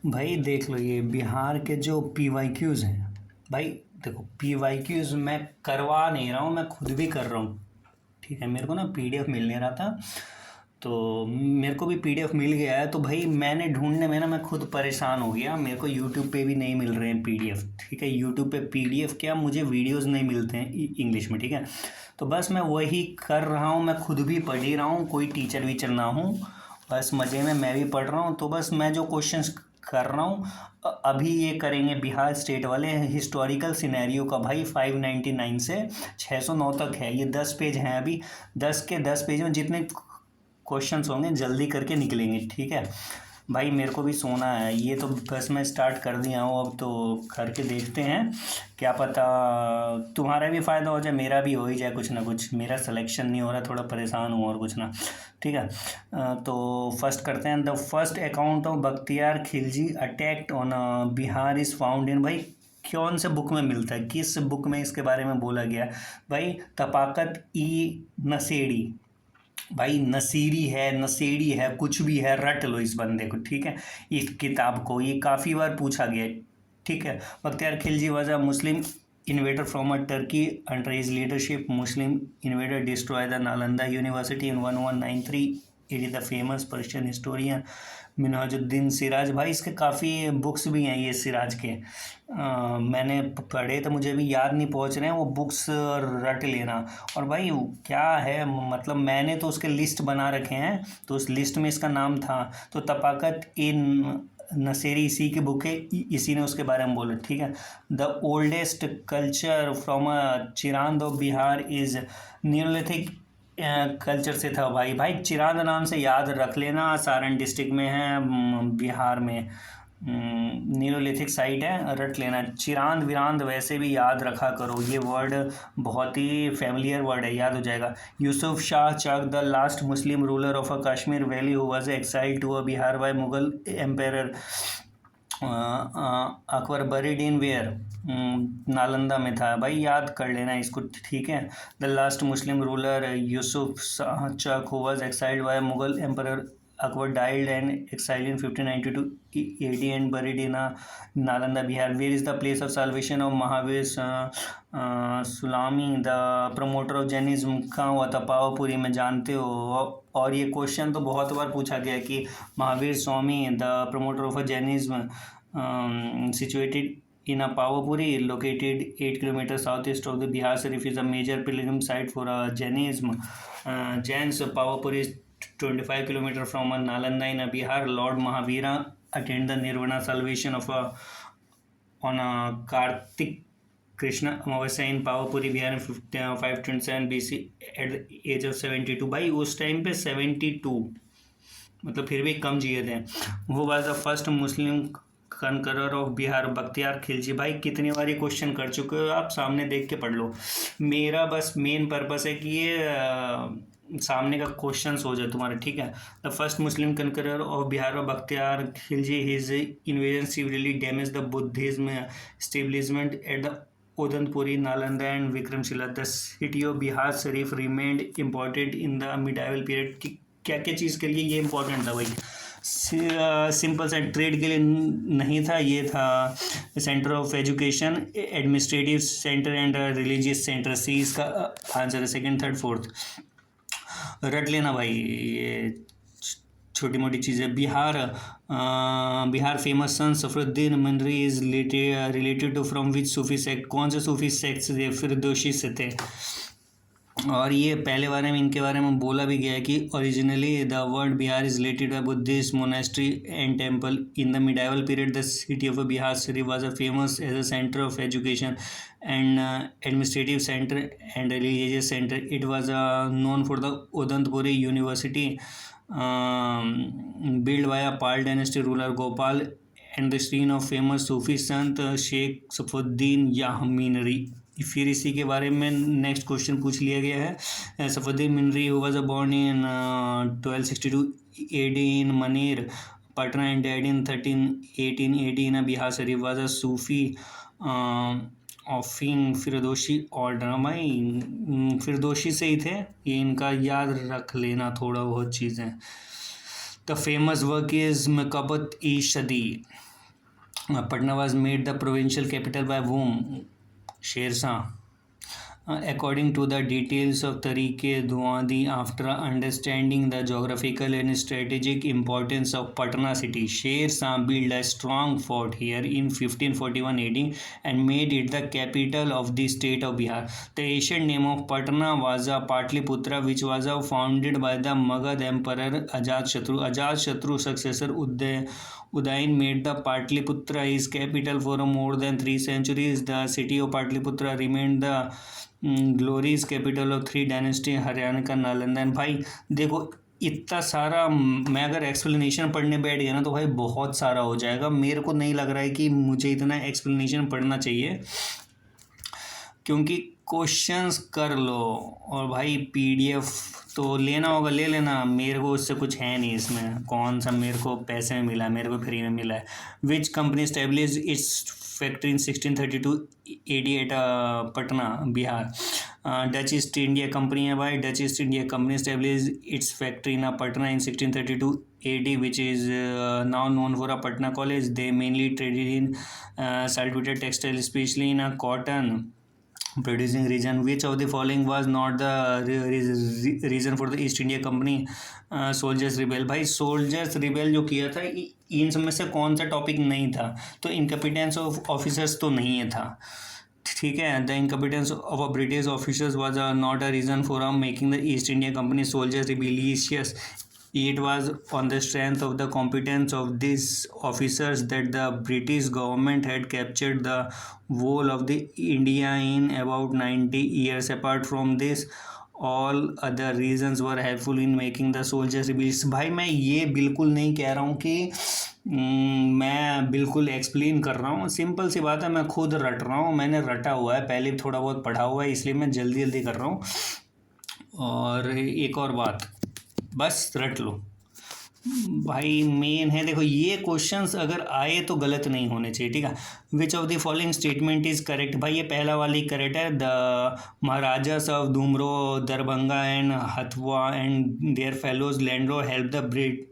भाई देख लो, ये बिहार के जो PYQs हैं भाई। देखो, PYQs मैं करवा नहीं रहा हूँ, मैं खुद भी कर रहा हूँ। ठीक है, मेरे को ना PDF मिल नहीं रहा था, तो मेरे को भी PDF मिल गया है। तो भाई मैंने ढूंढने में ना मैं खुद परेशान हो गया। मेरे को यूट्यूब पे भी नहीं मिल रहे हैं PDF। ठीक है, यूट्यूब पे PDF क्या, मुझे वीडियोस नहीं मिलते हैं इंग्लिश में। ठीक है, तो बस मैं वही कर रहा हूँ, मैं खुद भी पढ़ ही रहा हूँ, कोई टीचर वीचर ना हूँ, बस मज़े में मैं भी पढ़ रहा हूँ। तो बस मैं जो क्वेश्चंस कर रहा हूँ अभी ये करेंगे बिहार स्टेट वाले हिस्टोरिकल सिनेरियो का भाई। 599 से 609 तक है, ये 10 पेज हैं अभी। 10 के 10 पेज में जितने क्वेश्चंस होंगे जल्दी करके निकलेंगे। ठीक है भाई, मेरे को भी सोना है। ये तो बस मैं स्टार्ट कर दिया हूँ, अब तो करके देखते हैं, क्या पता तुम्हारा भी फ़ायदा हो जाए, मेरा भी हो ही जाए कुछ ना कुछ। मेरा सिलेक्शन नहीं हो रहा, थोड़ा परेशान हूँ और कुछ ना। ठीक है, तो फर्स्ट करते हैं। The first account of Bakhtiyar Khilji attacked on Bihar is found in, भाई कौन से बुक में मिलता है, किस बुक में इसके बारे में बोला गया है भाई? तपाकत ई नसेड़ी। भाई नसीरी है, नसेड़ी है, कुछ भी है, रट लो इस बंदे को। ठीक है, इस किताब को ये काफ़ी बार पूछा गया है। ठीक है, Bakhtiyar Khilji was a Muslim invader from a Turkey. Under his leadership, Muslim invader destroyed the Nalanda University in 1193. It is the famous Persian historian Minhajuddin Siraj. भाई इसके काफ़ी बुक्स भी हैं ये सिराज के। मैंने पढ़े तो मुझे भी याद नहीं पहुंच रहे हैं वो बुक्स, रट लेना। और भाई क्या है, मतलब मैंने तो उसके लिस्ट बना रखे हैं, तो उस लिस्ट में इसका नाम था। तो तपाकत इन नसेरी इसी की बुक है, इसी ने उसके बारे में बोला। ठीक है, the oldest culture from uh Chirand of Bihar is neolithic culture से था। भाई चिरांद नाम से याद रख लेना, सारण डिस्ट्रिक्ट में है, बिहार में। न्यूलिथिक साइट है, रट लेना। चिरांद विरांद वैसे भी याद रखा करो, ये वर्ड बहुत ही फेमिलियर वर्ड है, याद हो जाएगा। Yusuf Shah Chak the last Muslim ruler of uh Kashmir valley who was exiled to uh Bihar by Mughal empire Akbar buried in where, Nalanda में था। भाई याद कर लेना इसको। ठीक है, the last Muslim ruler Yusuf Shah Chak who was exiled by Mughal empire Akbar died and exiled in 1592 AD and buried in Nalanda, Bihar. Where is the place of salvation of Mahavir Sulami, the promoter of Jainism? कहाँ हुआ था? पावापुरी में, जानते हो। और ये question तो बहुत बार पूछा गया कि Mahavir Swami the promoter of Jainism situated in a Pavapuri located 8 kilometers southeast of the Bihar Sharif is a major pilgrim site for Jainism. Jains Pavapuri is 25 kilometers from Nalanda in Bihar. Lord Mahavira attained the Nirvana salvation of on Kartik Krishna Amavasya in Pavapuri, Bihar in 527 BC at the age of 72. भाई उस time पे 72, मतलब फिर भी कम जिए थे। वो was the first Muslim conqueror of Bihar, Bakhtiyar Khilji. भाई कितनी बार ये क्वेश्चन कर चुके हो आप, सामने देख के पढ़ लो। मेरा बस मेन पर्पस है कि ये सामने का क्वेश्चंस हो जाए तुम्हारे। ठीक है, the first Muslim conqueror of Bihar और Bakhtiyar Khilji, his invasion severely damage the Buddhism establishment at the Udantapuri, Nalanda and Vikramshila. The city of Bihar Sharif remained important in the medieval period. क्या क्या चीज़ के लिए ये इम्पोर्टेंट था भाई? सिंपल सा ट्रेड के लिए नहीं था, ये था centre of education, administrative centre and religious centre. C इसका आंसर है, सेकंड थर्ड फोर्थ रट लेना भाई, ये छोटी मोटी चीज़ें। Bihar famous son Sharfuddin Maneri is related to from which Sufi sect? कौन से सूफी सेक्ट से? फिरदौसी से थे। और ये पहले बारे में इनके बारे में बोला भी गया है कि originally the word Bihar is related by Buddhist monastery and temple. In the medieval period the city of Bihar Sharif was a famous as a centre of education and administrative centre and religious centre. It was known for the Udantpuri University built by a Pal dynasty ruler Gopal and the scene of famous Sufi Sant Sheikh Safuddin Yahminri। फिर इसी के बारे में next question पूछ लिया गया है। Sharfuddin Maneri was born in 1262 AD in Maner, Patna and died in 1318 AD in Bihar Sharif. Was a Sufi ऑफिंग फिरदौसी ऑर्डर। भाई फिरदौसी से ही थे ये, इनका याद रख लेना थोड़ा बहुत चीज़ें। The famous work is Maktubat e Sadi. Patna was made the provincial capital by whom? Sher Shah. According to the details of Tariq-e-Duwadi, after understanding the geographical and strategic importance of Patna city, Sher Shah built a strong fort here in 1541 AD and made it the capital of the state of Bihar. The ancient name of Patna was Patliputra, which was founded by the Magad Emperor Ajatashatru. Ajatashatru's successor Udayin made the Patliputra his capital for more than 3 centuries. The city of Patliputra remained the glorious capital of 3 dynasty Haryana का नालंदा। भाई देखो इतना सारा मैं अगर explanation पढ़ने बैठ गया ना तो भाई बहुत सारा हो जाएगा। मेरे को नहीं लग रहा है कि मुझे इतना एक्सप्लेनेशन पढ़ना चाहिए, क्योंकि क्वेश्चंस कर लो और भाई पीडीएफ तो लेना होगा, ले लेना। मेरे को उससे कुछ है नहीं, इसमें कौन सा मेरे को पैसे में मिला है, मेरे को फ्री में मिला है। Which company established its factory in 1632 AD at Patna Bihar? Dutch East India Company है भाई। Dutch East India Company establish its factory in Patna in 1632 AD which is now known for a Patna college. They mainly traded in saltwater textile, especially in a cotton producing region. Which of the following was not the reason for the East India Company soldiers rebel? भाई soldiers rebel जो किया था इन सब में से कौन सा topic नहीं था? तो इनकम्पिटेंस ऑफ ऑफिसर्स तो नहीं है था, ठीक है। The incompetence of a British officers was not a reason for making the East India Company soldiers rebellious. It was on the strength of the competence of these officers that the British government had captured the whole of the India in about 90 years. Apart from this, all other reasons were helpful in making the soldiers rebellious. भाई मैं ये बिल्कुल नहीं कह रहा हूँ कि मैं बिल्कुल एक्सप्लेन कर रहा हूँ, सिंपल सी बात है, मैं खुद रट रहा हूँ, मैंने रटा हुआ है, पहले भी थोड़ा बहुत पढ़ा हुआ है, इसलिए मैं जल्दी जल्दी कर रहा हूँ। और एक और बात, बस रट लो भाई, मेन है। देखो ये क्वेश्चंस अगर आए तो गलत नहीं होने चाहिए, ठीक है। Which of the following statement is correct? भाई ये पहला वाली करेक्ट है। The Maharajas of Dumraon, Darbhanga and Hathwa and their fellows landlords help the ब्रिट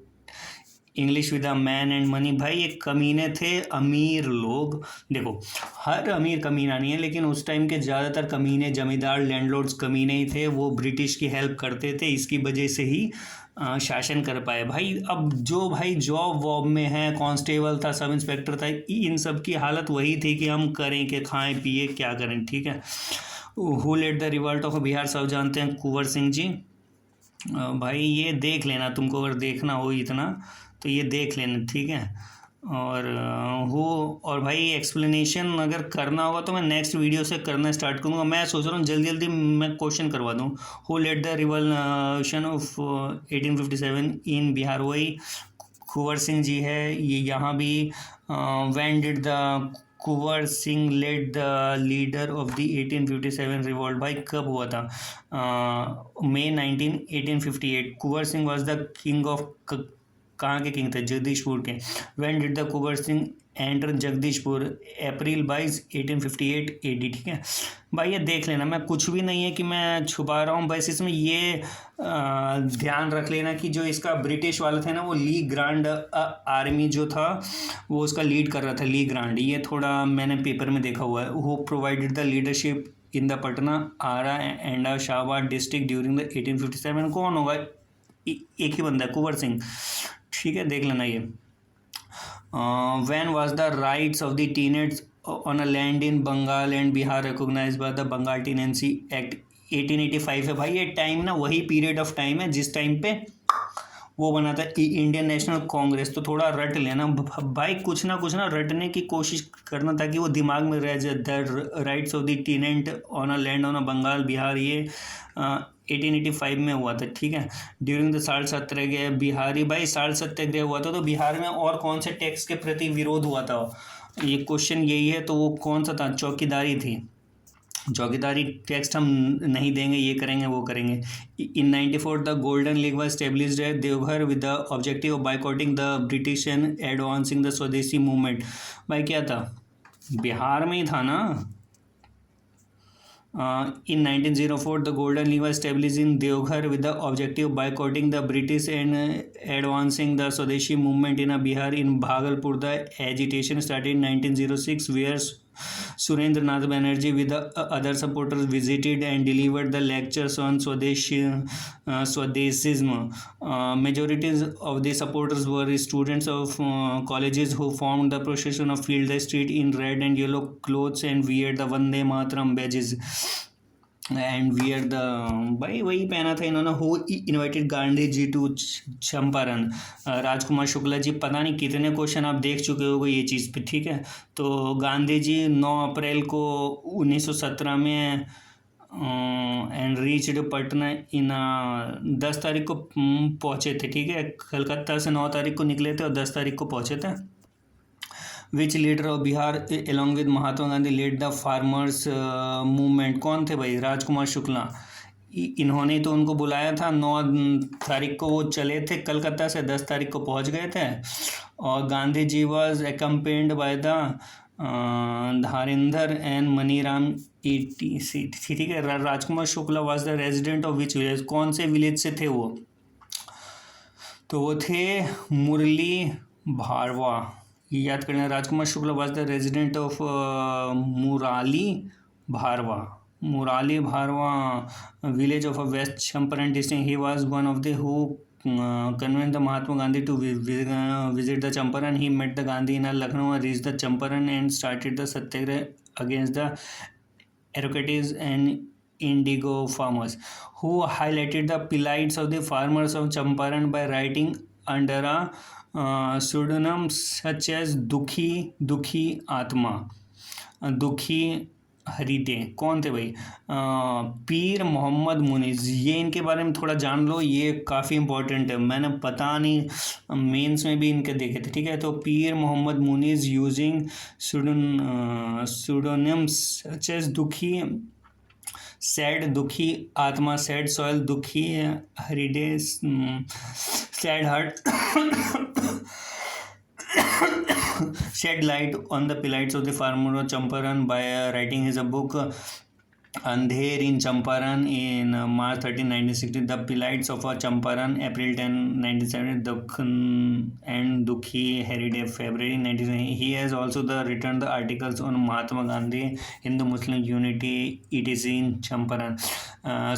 English with a man and money. भाई ये कमीने थे, अमीर लोग। देखो हर अमीर कमीना नहीं है, लेकिन उस टाइम के ज़्यादातर कमीने जमींदार लैंडलॉर्ड्स कमीने ही थे, वो ब्रिटिश की हेल्प करते थे, इसकी वजह से ही शासन कर पाए। भाई अब जो भाई जॉब वॉब में है, कांस्टेबल था, सब इंस्पेक्टर था, इन सब की हालत वही थी कि हम करें कि खाएं पिए क्या करें, ठीक है। Who led the revolt of Bihar? सब जानते हैं, कुंवर सिंह जी। भाई ये देख लेना, तुमको अगर देखना हो इतना तो ये देख लेना, ठीक है। और और भाई एक्सप्लेनेशन अगर करना होगा तो मैं नेक्स्ट वीडियो से करना स्टार्ट करूँगा। मैं सोच रहा हूँ जल्दी जल्दी मैं क्वेश्चन करवा दूँ। Who led the revolution of 1857 in Bihar? वही कुंवर सिंह जी है। ये यहाँ भी when did the Kunwar Singh led the leader of the 1857 revolt? भाई कब हुआ था? May 19, 1858। Kunwar Singh was the king of, कहाँ के किंग थे? जगदीशपुर के। When did the Kunwar Singh enter Jagdishpur? April 22, 1858 AD, ठीक है। भाई ये देख लेना, मैं कुछ भी नहीं है कि मैं छुपा रहा हूँ, बस इसमें ये ध्यान रख लेना कि जो इसका ब्रिटिश वाला थे ना, वो ली ग्रांड आर्मी जो था वो उसका लीड कर रहा था, ली ग्रांड। ये थोड़ा मैंने पेपर में देखा हुआ है। Who provided the leadership in the Patna, Arrah and Shahabad district during the 1857? कौन होगा? एक ही बंदा है, कुंवर सिंह, ठीक है, देख लेना ये। When was the rights of the tenants on a land in Bengal and Bihar recognised by the Bengal Tenancy Act? 1885 है। भाई ये टाइम ना वही पीरियड ऑफ टाइम है जिस टाइम पे वो बना था इंडियन नेशनल कांग्रेस। तो थोड़ा रट लेना भाई, कुछ ना रटने की कोशिश करना ताकि वो दिमाग में रह जाए। The rights of the tenant on a land on a Bengal Bihar, ये 1885 में हुआ था, ठीक है। During the salt Satyagraha Bihari, भाई साल्ट सत्याग्रह हुआ था तो बिहार में और कौन से टैक्स के प्रति विरोध हुआ था? ये क्वेश्चन यही है, तो वो कौन सा था? चौकीदारी थी। चौकीदारी टैक्स हम नहीं देंगे, ये करेंगे वो करेंगे। In 94 the Golden League was established at Deoghar with the objective of boycotting the British and advancing the Swadeshi movement. भाई क्या था? बिहार में ही था ना। In 1904, the Golden League was established in Deoghar with the objective of boycotting the British and advancing the Swadeshi movement in Bihar. In Bhagalpur, the agitation started in 1906, where Surendra Nath Banerjee with the other supporters visited and delivered the lectures on Swadesism. Majorities of the supporters were students of colleges who formed the procession of filled the street in red and yellow clothes and wear the Vande Mataram badges. And wear the भाई वही पहना था इन्होंने. Who invited Gandhi ji to Champaran. Rajkumar Shukla ji. पता नहीं कितने question आप देख चुके होगे ये चीज़ पे, ठीक है. तो गांधी जी 9 अप्रैल को 1917 में एंड रीच्ड पटना इन 10 तारीख को पहुँचे थे, ठीक है. कलकत्ता से 9 तारीख को निकले थे और 10 तारीख को पहुँचे थे. Which leader of Bihar along with Mahatma Gandhi led the farmers movement. कौन थे भाई? राजकुमार शुक्ला. इन्होंने तो उनको बुलाया था. 9 तारीख को वो चले थे कलकत्ता से, 10 तारीख को पहुंच गए थे. और Gandhi ji was accompanied by the Dharnidhar and Maniram ETC, ठीक है. Rajkumar Shukla was the resident of which village. कौन से विलेज से थे वो? तो वो थे मुरली भारवा. याद करना. Rajkumar Shukla was the resident of Murali Bharahwa village of West Champaran district. He was one of the who convinced the Mahatma Gandhi to visit the Champaran. He met the Gandhi in Lucknow and reached the Champaran and started the satyagraha against the aristocrats and indigo farmers, who highlighted the plights of the farmers of Champaran by writing under a pseudonym such as दुखी आत्मा, दुखी हृदय. कौन थे भाई? पीर मोहम्मद मुनीज. ये इनके बारे में थोड़ा जान लो, ये काफ़ी इंपॉर्टेंट है. मैंने पता नहीं मेंस में भी इनके देखे थे, ठीक है. तो पीर Mohammad मुनीज using pseudonyms such as दुखी सैड, दुखी आत्मा, सैड सॉइल, दुखी हृदय, sad heart, shed light on the plights of the farmer of Champaran by writing his book Andher in Champaran in March 13, 1960. The plights of Champaran, April 10, 1970, and Dukhi Heritage, February 1970. He has also written the articles on Mahatma Gandhi, Hindu-Muslim unity, etc. in Champaran.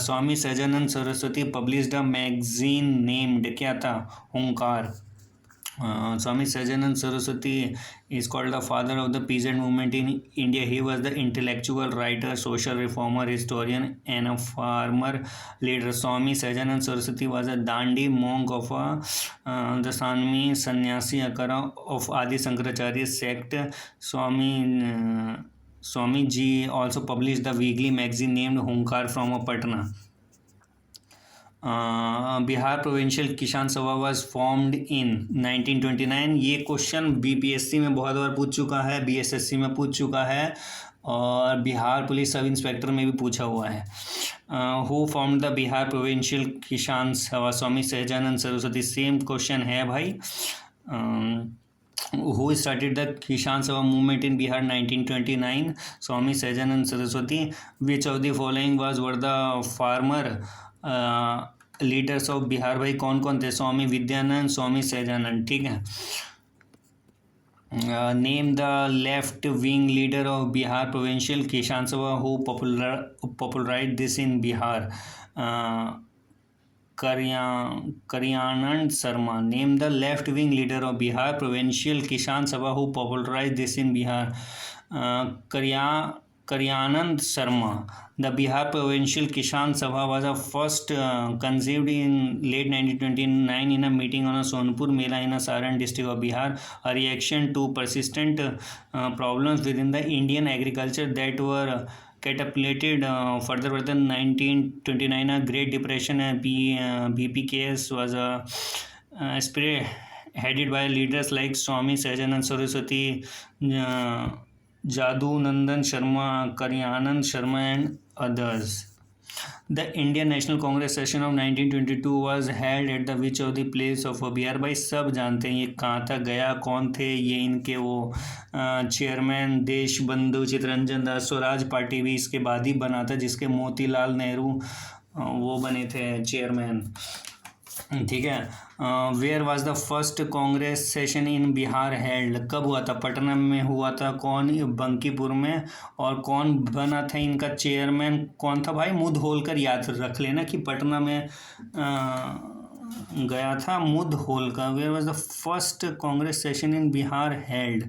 Swami Sajanand Saraswati published a magazine named क्या था? हुंकार. Swami Sajanand Saraswati is called the father of the peasant movement in India. He was the intellectual writer, social reformer, historian, and a farmer leader. Swami Sajanand Saraswati was a Dandi monk of the Sanmi Sannyasi Akara of Adi Shankaracharya sect. Swami Ji also published the weekly magazine named Hunkar from Patna. Bihar provincial Kisan Sabha was formed इन 1929. ये question BPSC में बहुत बार पूछ चुका है, BSSC में पूछ चुका है और बिहार पुलिस सब इंस्पेक्टर में भी पूछा हुआ है. Who formed the Bihar provincial Kisan सभा? स्वामी सहजानंद सरस्वती. सेम क्वेश्चन है भाई. Who started the Kishan Sabha movement in Bihar 1929? Swami Sajanand Saraswati. Which of the following were the farmer leaders of Bihar? भाई कौन कौन थे? स्वामी विद्यानंद, स्वामी सहजानंद, ठीक है. Name the left wing leader of Bihar provincial Kisan Sabha who popularised this in Bihar? Karyanand Sharma. Name the left wing leader of Bihar provincial Kisan Sabha who popularised this in Bihar? Karyanand Sharma. The Bihar Provincial Kisan Sabha was first conceived in late 1929 in a meeting on a Sonpur Mela in a Saran district of Bihar, a reaction to persistent problems within the Indian agriculture that were catapulted further in 1929. A Great Depression and BPKS was headed by leaders like Swami Sajanand Saraswati, Jadu Nandan Sharma, Karyanand Sharma and others. The Indian national Congress session of 1922 was held at the which of the place of Bihar. भाई सब जानते हैं ये कहाँ था, गया कौन थे ये, इनके वो चेयरमैन देश बंधु चित्तरंजन दास। स्वराज पार्टी भी इसके बाद ही बना था, जिसके मोतीलाल नेहरू वो बने थे चेयरमैन। ठीक है। Where was the first Congress session in Bihar held. कब हुआ था? पटना में हुआ था। कौन? बंकीपुर में। और कौन बना था इनका चेयरमैन? कौन था भाई? मुद होलकर। याद रख लेना कि पटना में गया था मुद Holkar. Where was the first Congress session in Bihar held.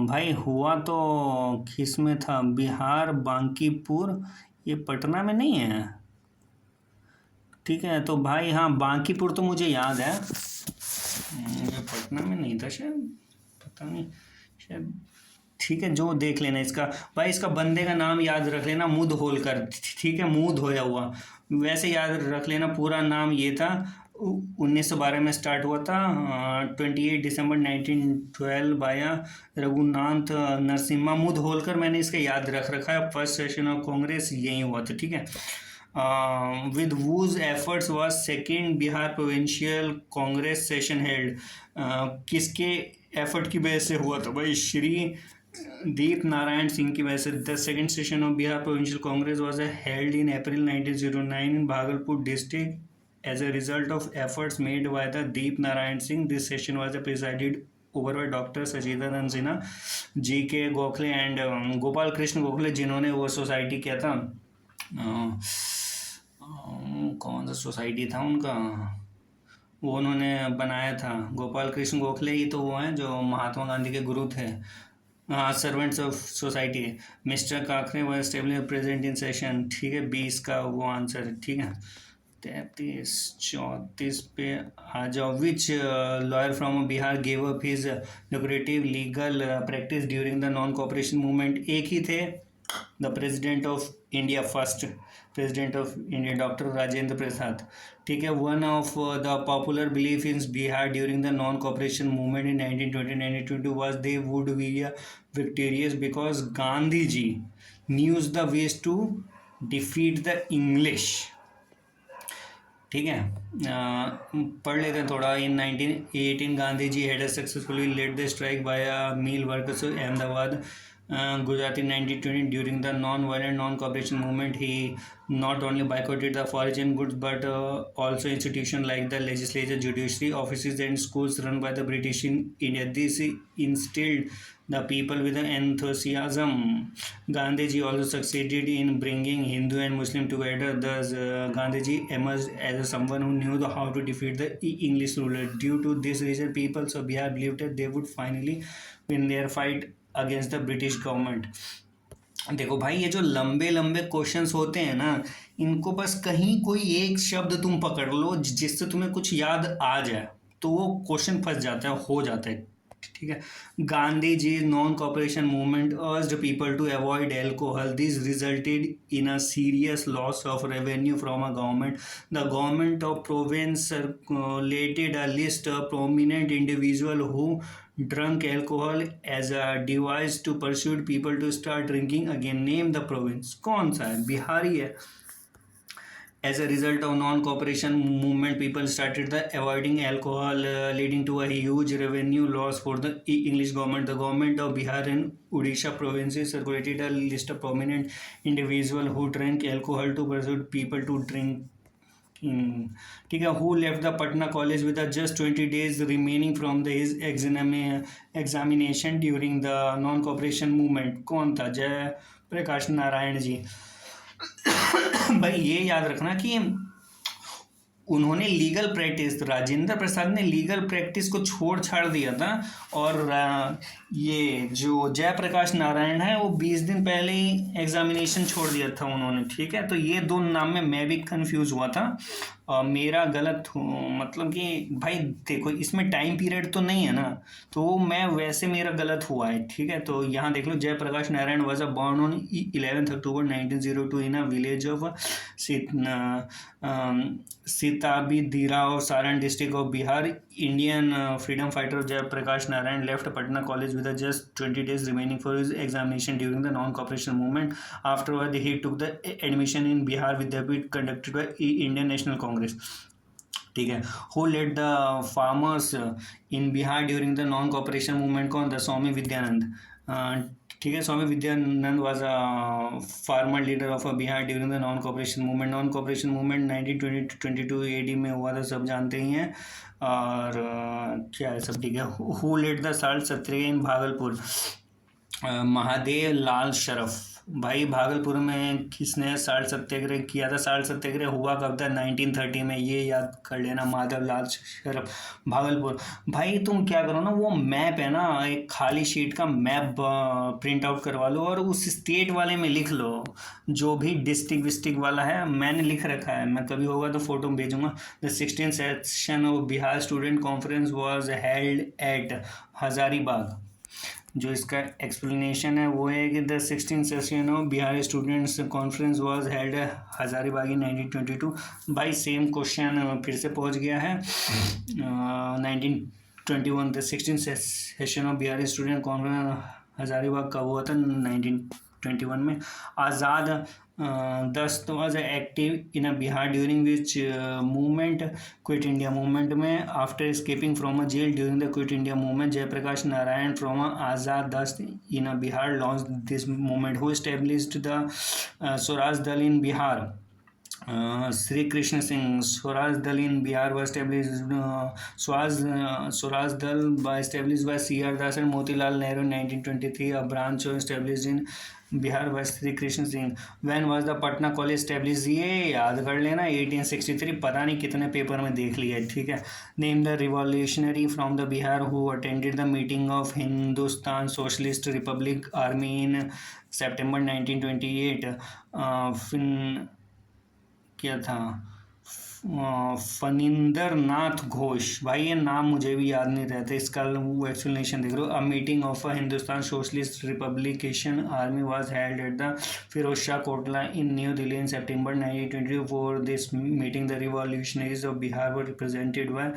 भाई हुआ तो किस में था? बिहार, बांकीपुर। ये पटना में नहीं है। ठीक है, तो भाई हाँ बांकीपुर तो मुझे याद है, ये पटना में नहीं था शायद, पता नहीं शायद। ठीक है, जो देख लेना इसका भाई, इसका बंदे का नाम याद रख लेना, मुद होलकर। ठीक है, मुंह धोया हुआ, वैसे याद रख लेना। पूरा नाम ये था। 1912 में स्टार्ट हुआ था। 28 दिसंबर 1912 बाया रघुनाथ नरसिम्हा। मुद होलकर मैंने इसका याद रख रखा है। फर्स्ट सेशन ऑफ कांग्रेस यही हुआ था। ठीक है। with whose efforts was second Bihar provincial Congress session held. किसके एफर्ट की वजह से हुआ था भाई? श्री दीप नारायण सिंह की वजह से। The second session of Bihar provincial Congress was held in April 1909 in Bhagalpur district as a result of efforts made by the Deep Narayan Singh. This session was presided over by doctor Sachidanand Sinha, G K Gokhale and Gopal Krishna Gokhale, जिन्होंने वो सोसाइटी किया था। कौन सा society था उनका, वो उन्होंने बनाया था। गोपाल कृष्ण गोखले ही तो वो हैं जो महात्मा गांधी के गुरु थे। हाँ, servants of society. Mister Kakre व स्टेबलिश प्रेजेंट इन सेशन। ठीक है, 20 का वो आंसर है। ठीक है, 33 34 पे आ जाओ। Which lawyer from Bihar gave up his lucrative legal practice during the non cooperation movement. एक ही थे, the president of India, first president of India doctor Rajendra Prasad. ठीक है। One of the popular belief in Bihar during the non cooperation movement in 1920-1922 was they would be victorious because Gandhi ji knows the ways to defeat the English. ठीक है, पढ़ लेते हैं थोड़ा। इन 1918 Gandhi ji had successfully led the strike by mill workers Ahmedabad Gujarat in 1920. During the non-violent non-cooperation movement, he not only boycotted the foreign goods but also institutions like the legislature, judiciary, offices and schools run by the British in India. This instilled the people with an enthusiasm. Gandhiji also succeeded in bringing Hindu and Muslim together. Thus, Gandhiji emerged as someone who knew how to defeat the English ruler. Due to this reason, people of Bihar believed that they would finally win their fight against the British government. देखो भाई, ये जो लंबे लंबे questions होते हैं ना, इनको बस कहीं कोई एक शब्द तुम पकड़ लो जिससे तुम्हें कुछ याद आ जाए, तो वो क्वेश्चन फंस जाता है, हो जाता है। ठीक है। Gandhi ji non cooperation movement urged people to avoid alcohol. This resulted in a serious loss of revenue from a government. The government of province circulated a list of prominent individual who drunk alcohol as a device to pursue people to start drinking again. Name the province. कौन सा है? बिहारी है। As a result of non-cooperation movement, people started the avoiding alcohol, leading to a huge revenue loss for the English government. The government of Bihar and Odisha provinces circulated a list of prominent individuals who drank alcohol to persuade people to drink. ठीक है। Who left the Patna college with just 20 days remaining from the his examination during the non cooperation movement. कौन था? जय प्रकाश नारायण जी। भाई ये याद रखना कि उन्होंने लीगल प्रैक्टिस, राजेंद्र प्रसाद ने लीगल प्रैक्टिस को छोड़ छाड़ दिया था, और ये जो जयप्रकाश नारायण है वो 20 दिन पहले ही एग्जामिनेशन छोड़ दिया था उन्होंने। ठीक है, तो ये दो नाम में मैं भी कंफ्यूज हुआ था, मेरा गलत मतलब कि भाई देखो इसमें टाइम पीरियड तो नहीं है ना, तो मैं वैसे मेरा गलत हुआ है। ठीक है, तो यहाँ देख लो, Jayaprakash Narayan was born on 11 October 1902 in a village of Sitab Diara और Saran district of Bihar. Indian freedom fighter Jayaprakash Narayan left Patna College with just 20 days remaining for his examination during the non-cooperation movement. Afterward, he took the admission in Bihar Vidyapeeth conducted by Indian National Congress. ठीक है. Who led the farmers in Bihar during the non-cooperation movement? कौन था? स्वामी विद्यानंद. ठीक है. स्वामी Vidyanand was a farmer leader of Bihar during the non-cooperation movement. non-cooperation movement 1922 AD में हुआ था, सब जानते ही हैं. और क्या है सब ठीक है. Who led the salt Satyagraha in Bhagalpur? Mahadev लाल शरफ. भाई भागलपुर में किसने साल्ट सत्याग्रह किया था? साल्ट सत्याग्रह हुआ कब था? 1930 में. ये याद कर लेना, माधव लाल शरफ, भागलपुर. भाई तुम क्या करो ना, वो मैप है ना, एक खाली शीट का मैप प्रिंट आउट करवा लो और उस स्टेट वाले में लिख लो, जो भी डिस्ट्रिक्ट विस्ट्रिक्ट वाला है. मैंने लिख रखा है, मैं कभी होगा तो फोटो भेजूंगा. The 16th session of Bihar student conference was held at Hazaribagh. जो इसका एक्सप्लेनेशन है वो है कि the 16th session of Bihar students conference was held Hazaribagh in 1922. भाई सेम क्वेश्चन फिर से पहुंच गया है. 1921 the 16th session of Bihar student conference Hazaribagh कब हुआ था? 1921 में. Azad Dasta was active in a Bihar during which movement? Quit India movement में. After escaping from a jail during the quit India movement, Jayaprakash Narayan from Azad Dasta in a Bihar launch this movement. Who established the Swaraj Dal in Bihar? Shri Krishna Singh. Swaraj दल in Bihar was established. Swaraj Dal was established by C.R. Das and Motilal Nehru in 1923. A branch was established in Bihar by Sri Krishna Singh. When was the Patna College established? ये याद कर लेना, 1863. पता नहीं कितने paper में देख लिया है. ठीक है. Name the revolutionary from the Bihar who attended the meeting of Hindustan Socialist Republic Army in September 1928. क्या था? फनिंदर नाथ घोष. भाई ये नाम मुझे भी याद नहीं रहता, इसका वो एक्सप्लेनेशन देख लो. A meeting of a Hindustan socialist republication army was held at the Firoz Shah Kotla in New Delhi in September 1922. For this meeting the revolutionaries of Bihar were represented by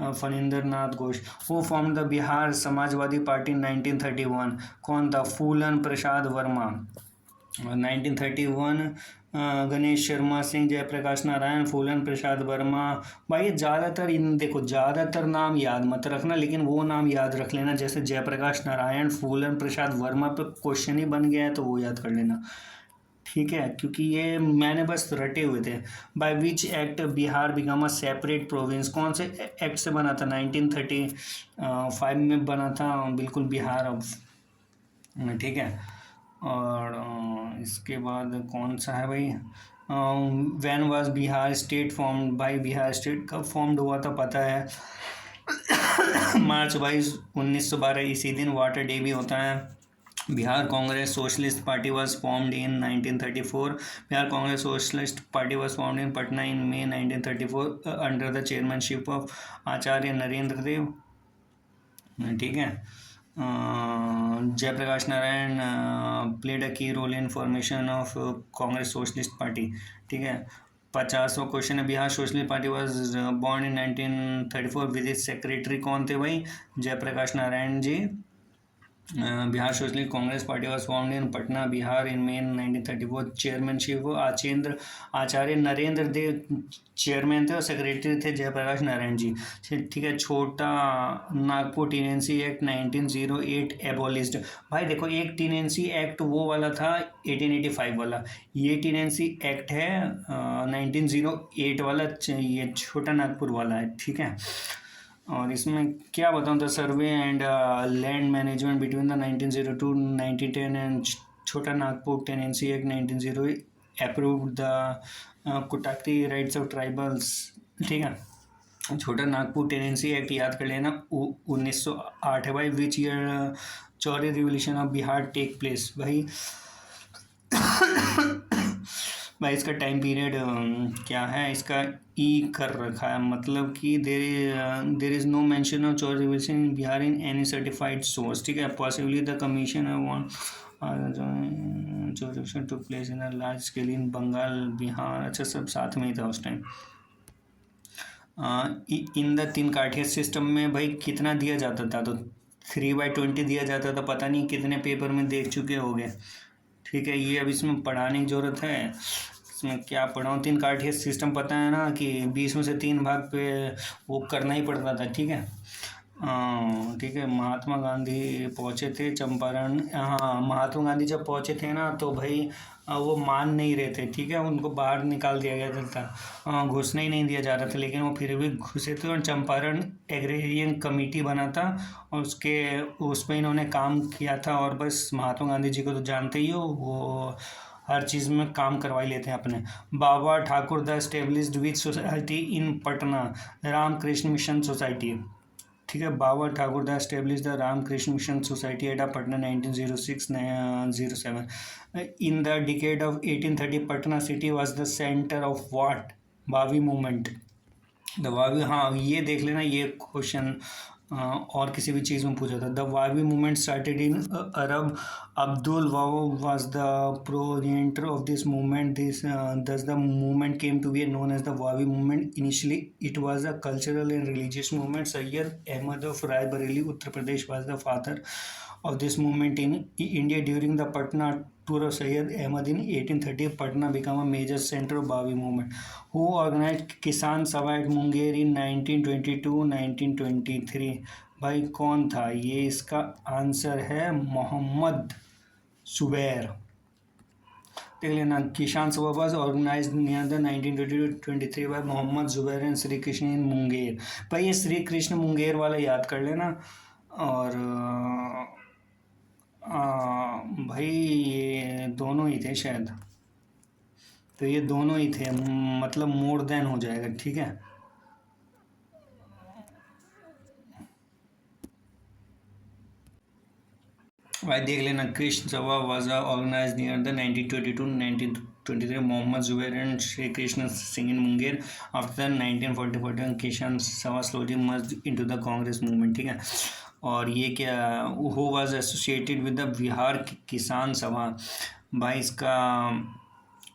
Phanindra Nath Ghosh. Who form the Bihar Samajwadi party 1931? कौन था? फूलन प्रसाद वर्मा. 1931 गणेश शर्मा सिंह, जयप्रकाश नारायण, फूलन प्रसाद वर्मा. भाई ज़्यादातर इन देखो, ज़्यादातर नाम याद मत रखना, लेकिन वो नाम याद रख लेना जैसे जयप्रकाश नारायण, फूलन प्रसाद वर्मा पे क्वेश्चन ही बन गया है तो वो याद कर लेना. ठीक है, क्योंकि ये मैंने बस रटे हुए थे. By which act Bihar become a separate province? कौन से एक्ट से बना था? 1935 में बना था बिल्कुल बिहार अब. ठीक है. और इसके बाद कौन सा है भाई? When was Bihar state formed? By Bihar state कब फॉर्म्ड हुआ था पता है. मार्च 22 1912 इसी दिन वाटर डे भी होता है. Bihar Congress socialist party was formed in 1934. Bihar Congress socialist party was formed in Patna in May 1934 under the chairmanship of Acharya Narendra Dev. ठीक है. Jayaprakash Narayan played a key role in formation of Congress socialist party. ठीक है. 50वां क्वेश्चन है. Bihar socialist party was born in 1934. With secretary कौन थे भाई? Jayaprakash Narayan ji. Bihar socialist Congress party was formed in Patna Bihar in May 1934. Chairmanship Acharya Narendra Dev chairman थे और सेक्रेटरी थे जयप्रकाश नारायण जी. ठीक है. छोटा नागपुर टीनेंसी एक्ट 1908 एबॉलिश्ड. भाई देखो, एक टीनेंसी एक्ट वो वाला था 1885 वाला, ये टीनेंसी एक्ट है 1908 वाला, ये छोटा नागपुर वाला है. ठीक है. और इसमें क्या बताऊँ, the survey and land management between the 1902 1910 and Chota Nagpur tenancy act 1908 approved the Khuntkatti rights of tribals. ठीक है. छोटा नागपुर टेनेंसी एक्ट याद कर लेना 1908 है भाई. Which year Chauri revolution of Bihar take place? भाई भाई इसका टाइम पीरियड क्या है? इसका ई कर रखा है, मतलब कि there is no mention of Chauri revolution in Bihar in any certified source. ठीक है. Possibly the commission revolution took place in a large scale in Bengal Bihar. अच्छा, सब साथ में ही था उस टाइम. इन द तीन काठिया सिस्टम में भाई कितना दिया जाता था, तो 3/20 दिया जाता था। पता नहीं कितने पेपर में देख चुके होंगे। ठीक है, ये अब इसमें पढ़ाने की ज़रूरत है। इसमें क्या पढ़ाऊँ, तीन काठिया सिस्टम पता है ना कि 20 में से 3 भाग पे वो करना ही पड़ता था। ठीक है, ठीक है। महात्मा गांधी पहुँचे थे चंपारण। हाँ, महात्मा गांधी जब पहुँचे थे ना तो भाई वो मान नहीं रहे थे। ठीक है, उनको बाहर निकाल दिया गया था, घुसने ही नहीं दिया जा रहा था, लेकिन वो फिर भी घुसे थे और चंपारण एग्रेरियन कमेटी बना था और उसमें इन्होंने काम किया था। और बस महात्मा गांधी जी को तो जानते ही हो, वो हर चीज़ में काम करवा ही लेते हैं अपने। Baba Thakur the established which society in Patna, Ramakrishna Mission society. ठीक है, Baba Thakur the establish the Ramakrishna Mission society at Patna 1906-07। In the decade of 1830 Patna city was the centre of what, Wahabi movement. The Wahabi, हाँ ये देख लेना, ये क्वेश्चन और किसी भी चीज़ में पूछा था। The Wahabi movement started in Arab. Abdul Wahab was the progenitor of this movement. Thus the movement came to be known as the Wabi movement. Initially it was a cultural and religious movement. Sayyid Ahmad of Raebareli, Uttar Pradesh was the father of this movement in India. During the Patna tour of Sayyid Ahmad in 1830, Patna became a major center of Wabi movement. Who organized Kisan Sabha at Munger in 1922-1923? भाई कौन था ये, इसका answer है मोहम्मद जुबैर। देख लेना, Kisan Sabha was organised near the 1922-23 by Mohammad Zubair and Shri Krishna in Munger. भाई ये श्री कृष्ण मुंगेर वाला याद कर लेना। और भाई ये दोनों ही थे शायद, तो ये दोनों ही थे, मतलब मोर देन हो जाएगा। ठीक है, भाई देख लेना, Krishna Sabha was organised near the 1922-1923 Mohammad Zubair and Shri Krishna Singh in Munger. After 1940 Kisan Sabha slowly merged into the Congress movement. ठीक है, और ये क्या, who was associated with the Bihar Kisan Sabha. भाई इसका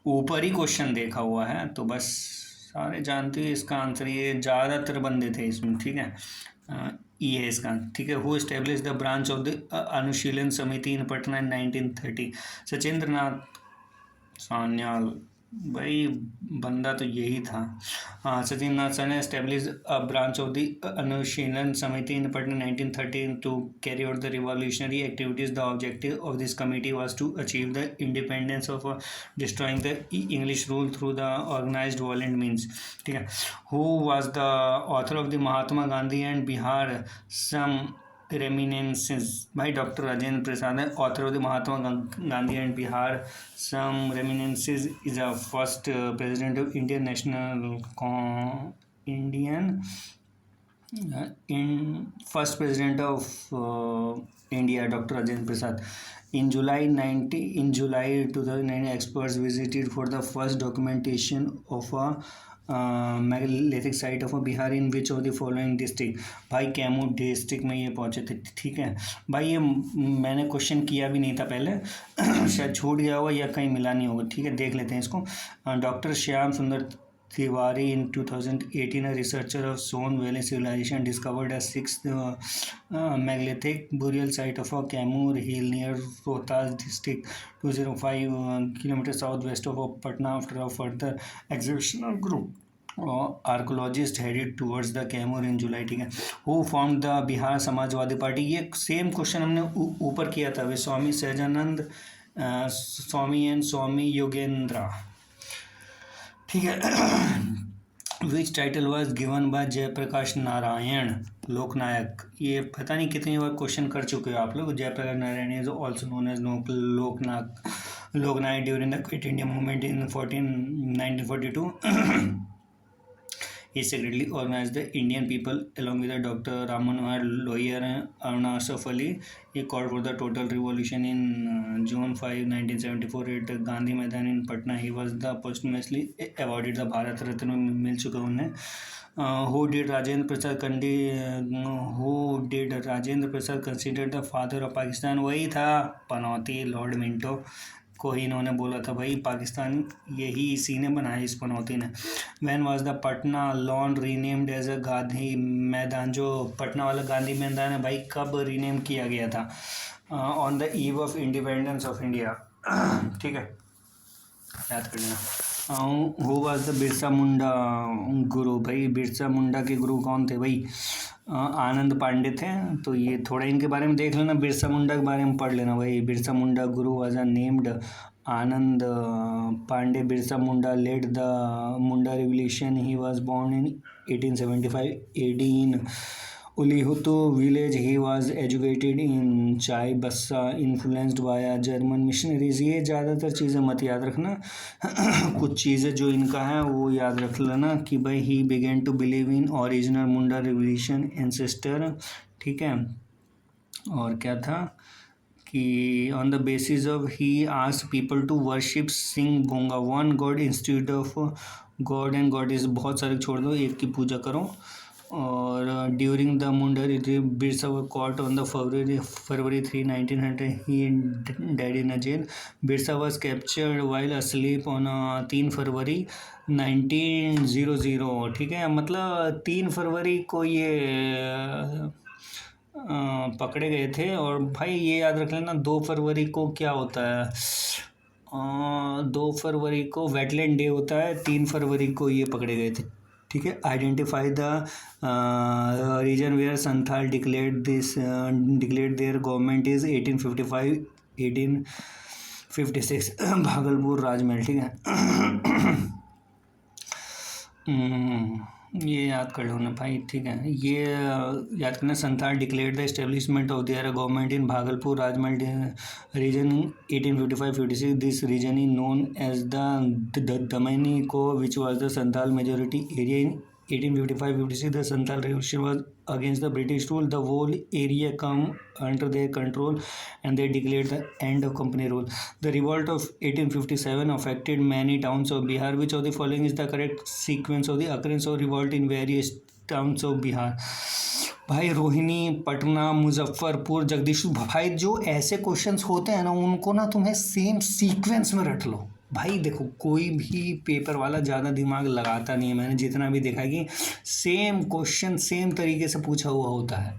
ऊपर ही क्वेश्चन देखा हुआ है तो बस सारे जानते हैं इसका आंसर, ये ज़्यादातर बंदे थे इसमें। ठीक है, ये है इसका। ठीक है, who establish the branch of the Anushilan Samiti in Patna इन 1930। सचिंद्र नाथ सान्याल। भाई बंदा तो यही था। हाँ, Sachin Nath Sen establish a branch of the Anushilan Samiti in Patna 1930 to carry out the revolutionary activities. The objective of this committee was to achieve the independence of destroying the English rule through the organised violent means. ठीक है, who was the author of the Mahatma Gandhi and Bihar some reminiscences. भाई doctor Rajendra Prasad है, author of the Mahatma Gandhi and Bihar some रेमिनेंसेस is a first president of Indian national Indian in first president of India doctor Rajendra Prasad. In July 2009, experts visited for the first documentation of a megalithic site of Bihar in which of the following district. भाई Kaimur district में ये पहुंचे थे। ठीक है भाई, ये मैंने क्वेश्चन किया भी नहीं था पहले शायद छूट गया होगा या कहीं मिला नहीं होगा। ठीक है, देख लेते हैं इसको। डॉक्टर श्याम सुंदर Tiwari in 2018, a researcher of Son Valley Civilization discovered a sixth megalithic burial site of a Kaimur Hill near Rohtas district, 205 kilometers southwest of Patna. After a further exhibition group archaeologists headed towards the Kaimur in July। ठीक है, who formed the Bihar Samajwadi party. ये same question हमने ऊपर किया था, वे स्वामी सहजानंद, स्वामी N स्वामी योगेंद्रा। ठीक है, which title was given by Jayaprakash Narayan Loknayak. ये पता नहीं कितनी बार क्वेश्चन कर चुके हो आप लोग। Jayaprakash Narayan is also known as Loknayak during the quit India Movement in 1942। He secretly organized the Indian people along with Dr. Ram Manohar Lohia and Aruna Asaf Ali. He called for the total revolution in June 5, 1974 at Gandhi Maidan in Patna. He was the posthumously awarded the Bharat Ratna, मिल चुका उन्हें। Who did Rajendra Prasad consider the father of Pakistan? वही था पनौती, Lord Minto. को ही इन्होंने बोला था भाई पाकिस्तान यही इसी ने बनाया इस पनौती ने। When was the Patna lawn renamed as a Gandhi Maidan, जो पटना वाला गांधी मैदान है भाई कब रीनेम किया गया था? On the eve of independence of India. ठीक है, याद कर लेना। Who was the Birsa Munda गुरु? भाई बिरसा मुंडा के गुरु कौन थे भाई? आनंद पांडे थे। तो ये थोड़ा इनके बारे में देख लेना, बिरसा मुंडा के बारे में पढ़ लेना भाई। Birsa Munda guru was named Anand Pandey. Birsa Munda led the Munda revolution. He was born in 1875 AD in Ulihatu village. He was educated in Chaibasa, influenced by German missionaries. ये ज़्यादातर चीज़ें मत याद रखना। कुछ चीज़ें जो इनका है वो याद रख लेना कि भाई he began to believe in original Munda revolution ancestor. ठीक है, और क्या था कि on the basis of he asked people to worship Sing Bonga one god institute of god and goddess. बहुत सारे छोड़ दो, एक की पूजा करो। और during the Munda Birsa were caught on the February 3, 1900 he died in a jail. Birsa was captured while asleep on 3 फरवरी 1900। ठीक है, मतलब 3 फरवरी को ये पकड़े गए थे। और भाई ये याद रख लेना 2 फरवरी को क्या होता है? 2 फरवरी को वेटलैंड डे होता है, 3 फरवरी को ये पकड़े गए थे। ठीक है, identify the region where Santhal declared their government is 1855 1856 Bhagalpur Rajmahal. ठीक है, ये याद कर लो ना भाई। ठीक है, ये याद करना, Santhal declared the establishment of their government in Bhagalpur Rajmahal region 1855-56। This region is known as the Damin-i-koh which was the Santhal majority area in 1855-56. The Santhal Revolution was against the British rule. The whole area come under their control and they declared the end of company rule. The revolt of 1857 affected many towns of Bihar. Which of the following is the correct sequence of the occurrence of revolt in various towns of Bihar? भाई रोहिणी, पटना, मुजफ्फरपुर, जगदीशपुर। भाई जो ऐसे questions होते हैं ना उनको ना तुम्हें सेम सीक्वेंस में रट लो। भाई देखो कोई भी पेपर वाला ज़्यादा दिमाग लगाता नहीं है, मैंने जितना भी देखा है कि सेम क्वेश्चन सेम तरीके से पूछा हुआ होता है।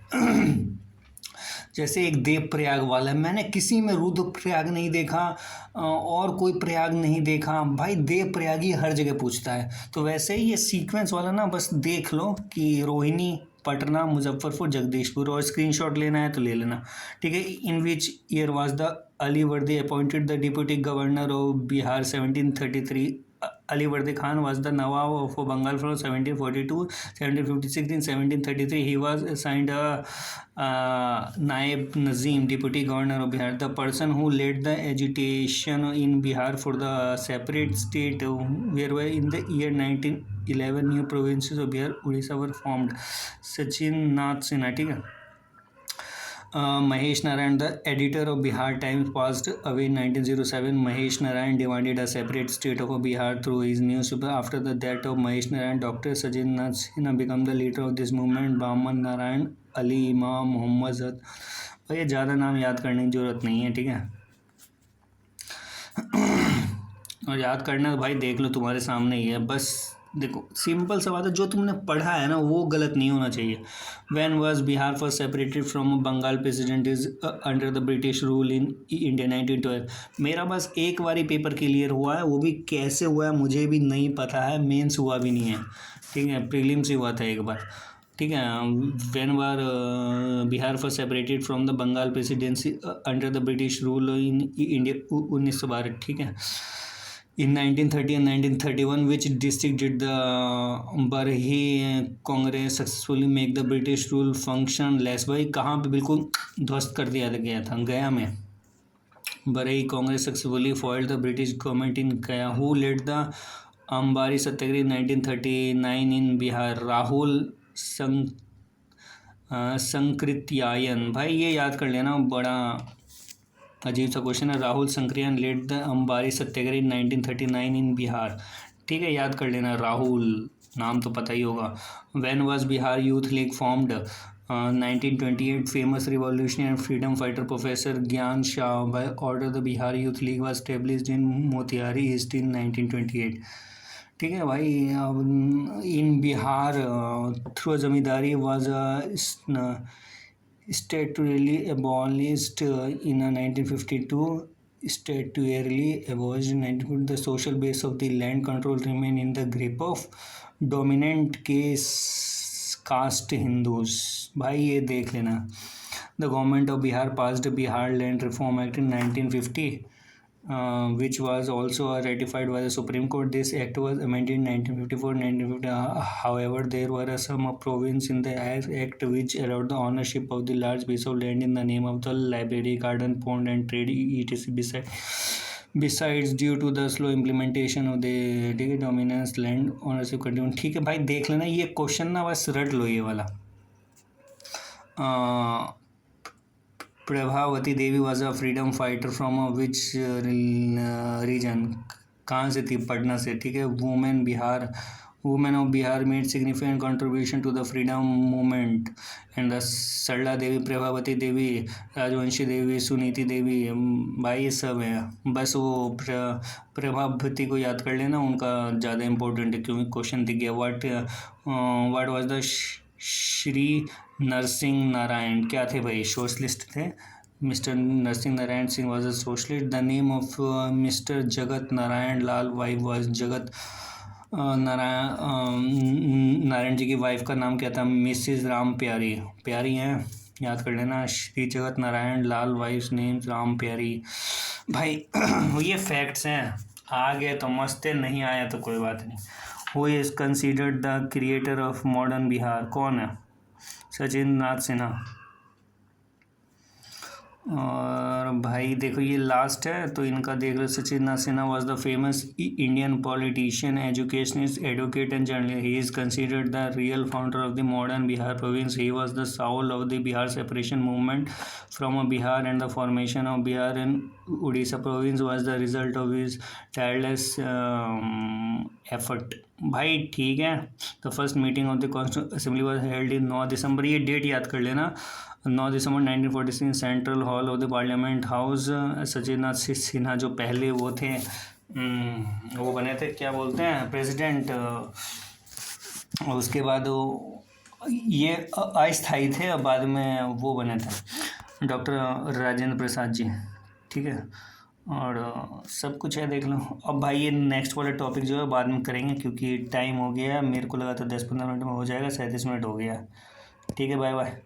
जैसे एक देव प्रयाग वाला है, मैंने किसी में रुद्रप्रयाग नहीं देखा और कोई प्रयाग नहीं देखा। भाई देव प्रयाग ही हर जगह पूछता है। तो वैसे ही ये सीक्वेंस वाला ना बस देख लो कि रोहिणी, पटना, मुजफ्फरपुर, जगदीशपुर, और स्क्रीनशॉट लेना है तो ले लेना। ठीक है, in which year was the Alivardi appointed the deputy governor of Bihar 1733। Ali Vardi Khan was the Nawab of Bengal from 1742 1756. In 1733 he was assigned a Naib Nazim, deputy governor of Bihar. The person who led the agitation in Bihar for the separate state, whereby in the year 1911 new provinces of Bihar, Odisha were formed. Sachin Nath Sinha। ठीक है, Mahesh Narayan, the editor of Bihar Times, passed away in 1907. Mahesh Narayan demanded a separate state of Bihar through his newspaper. After the death of Mahesh Narayan, Dr. Sajid Nath Sinha became the leader of this movement. Bahman Narayan, Ali Imam, Mohammad Zad। और ये ज़्यादा नाम याद करने की ज़रूरत नहीं है। ठीक है, और याद करना भाई देख लो तुम्हारे सामने ही है। बस देखो सिंपल सा बात है, जो तुमने पढ़ा है ना वो गलत नहीं होना चाहिए। When was Bihar first separated from Bengal president is under the British rule in India 1912। मेरा बस एक बार ही पेपर क्लियर हुआ है, वो भी कैसे हुआ है मुझे भी नहीं पता है, मेंस हुआ भी नहीं है। ठीक है, प्रीलिम्स ही हुआ था एक बार। ठीक है, when was Bihar first separated from the Bengal presidency under the British rule in India 1912। ठीक है, in 1930 and 1931 which district did the Barhi Congress successfully make the British rule function less? भाई कहाँ पे बिल्कुल ध्वस्त कर दिया गया था? गया में। Barhi Congress successfully foiled the British government in Gaya. Who led the Ambari Satyagraha in 1939 in Bihar? Rahul Sankrityayan. भाई ये याद कर लेना, बड़ा अजीब सा क्वेश्चन है। राहुल संक्रियन लेड द अंबारी सत्याग्रह इन 1939 इन बिहार। ठीक है, याद कर लेना, राहुल नाम तो पता ही होगा। When was Bihar youth league formed? 1928 famous revolutionary and freedom fighter Professor Gyan Shah by order the Bihar Youth League was established in Motihari East in 1928. ठीक है भाई. In Bihar through zamindari was statutorily abolished in 1952. Statutorily abolished in 1952. The social base of the land control remained in the grip of dominant caste Hindus. भाई ये देख लेना. The government of Bihar passed the Bihar Land Reform Act in 1950. Which was also ratified by the Supreme Court. This act was amended in 1954-1950. However, there were some provisions in the act which allowed the ownership of the large piece of land in the name of the library, garden, pond and trade etc. Besides, due to the slow implementation of the dominance land ownership continued. ठीक है भाई, देख लेना ये question ना, बस रट लो ये वाला. Prabhavati Devi was a freedom fighter from which region. कहाँ से थी? पटना से. ठीक है. Women of Bihar made significant contribution to the freedom movement. And the Sarala Devi, Prabhavati Devi, Rajvanshi Devi, Suniti Devi. भाई ये सब है. बस वो प्रभावती को याद कर लेना, उनका ज़्यादा इम्पोर्टेंट है क्योंकि क्वेश्चन दिख गया. What was the Shri Narsingh Narayan. क्या थे भाई? सोशलिस्ट थे. Mr Narsingh Narayan Singh was a socialist. The name of Mr Jagat Narayan Lal wife was Jagat Narayan ji की वाइफ का नाम क्या था? मिसिज राम प्यारी. प्यारी हैं, याद कर लेना. श्री जगत नारायण लाल वाइफ नेम राम प्यारी. भाई ये फैक्ट्स हैं. आ गए तो मस्त है, नहीं आया तो कोई बात नहीं. Who is considered the creator of modern Bihar. कौन है? सचिन नाथ सिन्हा. और भाई देखो ये लास्ट है तो इनका देख लो. Sachin Nath Sinha was the famous Indian politician, educationist, advocate and journalist. He is considered the real founder of the modern Bihar province. He was the soul of the Bihar separation movement from Bihar and the formation of Bihar and Orissa province was the result of his tireless effort. भाई ठीक है. The first meeting of the constituent assembly was held in 9 December. ये date याद कर लेना. 9 December 1946 central hall of the parliament house. Sachin Nath Sinha जो पहले वो थे, वो बने थे, क्या बोलते हैं, प्रेसिडेंट. उसके बाद वो ये अस्थायी थे और बाद में वो बने थे डॉक्टर राजेंद्र प्रसाद जी. ठीक है. और सब कुछ है, देख लो. अब भाई ये नेक्स्ट वाला टॉपिक जो है बाद में करेंगे क्योंकि टाइम हो गया है. मेरे को लगा था 10-15 मिनट में हो जाएगा, 37 मिनट हो गया. ठीक है. Bye bye.